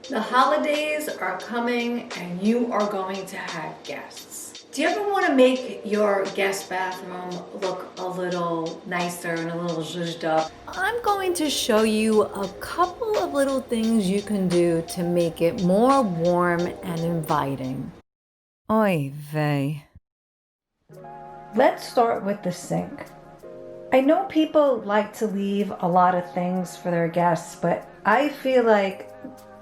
The holidays are coming and you are going to have guests. Do you ever want to make your guest bathroom look a little nicer and a little zhuzhed up? I'm going to show you a couple of little things you can do to make it more warm and inviting. Oy vey. Let's start with the sink. I know people like to leave a lot of things for their guests, but I feel like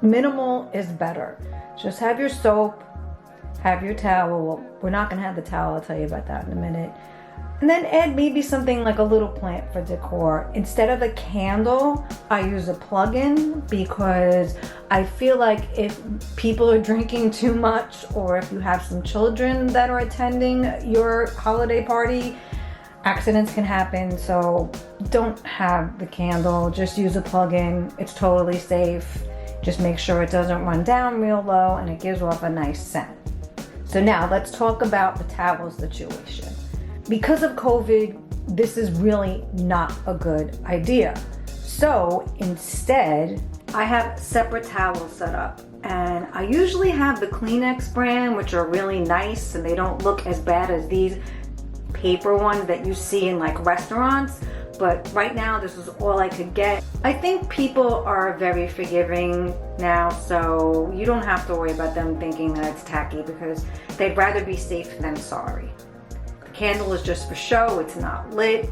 minimal is better. Just have your soap, have your towel. Well, we're not going to have the towel, I'll tell you about that in a minute. And then add maybe something like a little plant for decor. Instead of a candle, I use a plug-in because I feel like if people are drinking too much, or if you have some children that are attending your holiday party, accidents can happen. So don't have the candle, just use a plug-in. It's totally safe. Just make sure it doesn't run down real low and it gives off a nice scent. So now let's talk about the towel situation. Because of COVID, this is really not a good idea. So instead, I have separate towels set up. And I usually have the Kleenex brand, which are really nice and they don't look as bad as these paper ones that you see in like restaurants. But right now, this is all I could get. I think people are very forgiving now, so you don't have to worry about them thinking that it's tacky because they'd rather be safe than sorry. The candle is just for show, it's not lit.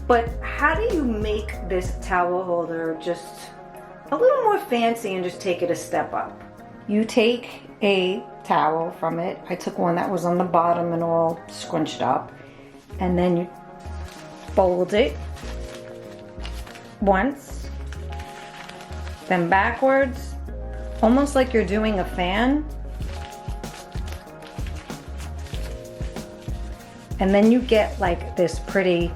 But how do you make this towel holder just a little more fancy and just take it a step up? You take a towel from it. I took one that was on the bottom and all scrunched up. And then you fold it once, then backwards, almost like you're doing a fan. And then you get like this pretty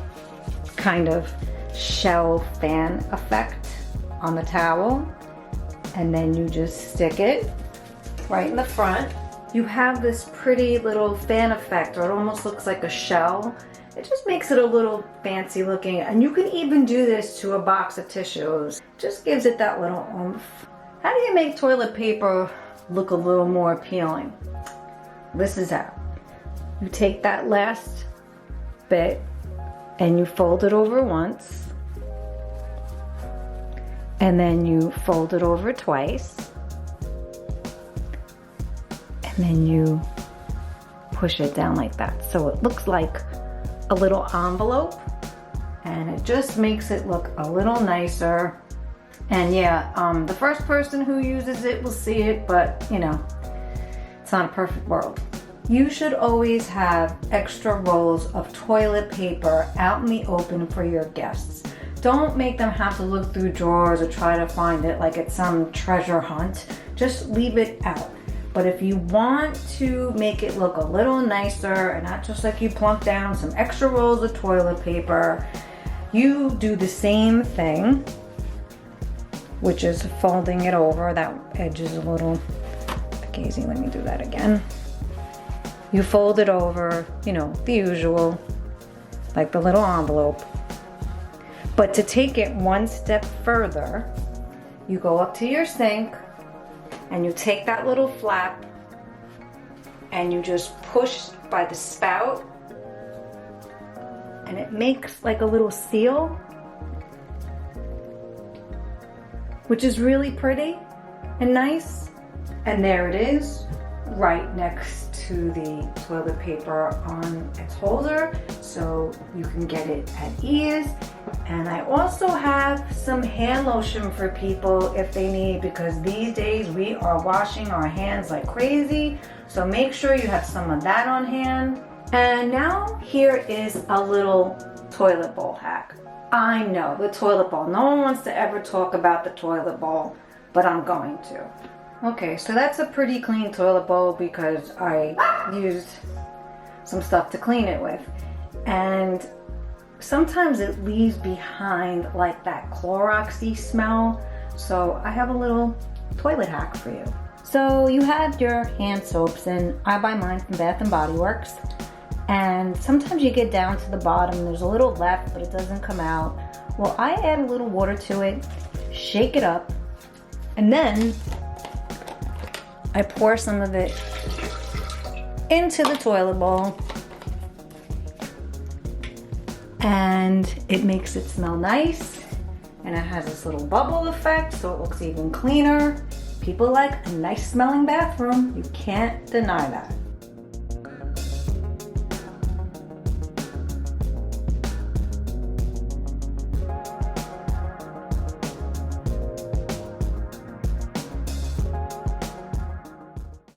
kind of shell fan effect on the towel. And then you just stick it right in the front. You have this pretty little fan effect, or it almost looks like a shell. It just makes it a little fancy looking, and you can even do this to a box of tissues. Just gives it that little oomph. How do you make toilet paper look a little more appealing? This is how. You take that last bit and you fold it over once, and then you fold it over twice, and then you push it down like that. So it looks like a little envelope, and it just makes it look a little nicer. And yeah, the first person who uses it will see it, but you know, it's not a perfect world. You should always have extra rolls of toilet paper out in the open for your guests. Don't make them have to look through drawers or try to find it like it's some treasure hunt. Just leave it out. But if you want to make it look a little nicer and not just like you plunk down some extra rolls of toilet paper, you do the same thing, which is folding it over. That edge is a little gazy. Let me do that again. You fold it over, you know, the usual, like the little envelope. But to take it one step further, you go up to your sink, and you take that little flap and you just push by the spout, and it makes like a little seal, which is really pretty and nice. And there it is, right next to the toilet paper on its holder, so you can get it at ease. And I also have some hand lotion for people if they need, because these days we are washing our hands like crazy. So make sure you have some of that on hand. And now here is a little toilet bowl hack. I know, the toilet bowl. No one wants to ever talk about the toilet bowl, but I'm going to. Okay, so that's a pretty clean toilet bowl because I used some stuff to clean it with. And sometimes it leaves behind like that Cloroxy smell. So I have a little toilet hack for you. So you have your hand soaps, and I buy mine from Bath and Body Works. And sometimes you get down to the bottom, there's a little left, but it doesn't come out. Well, I add a little water to it, shake it up, and then I pour some of it into the toilet bowl, and it makes it smell nice, and it has this little bubble effect so it looks even cleaner. People like a nice smelling bathroom. You can't deny that.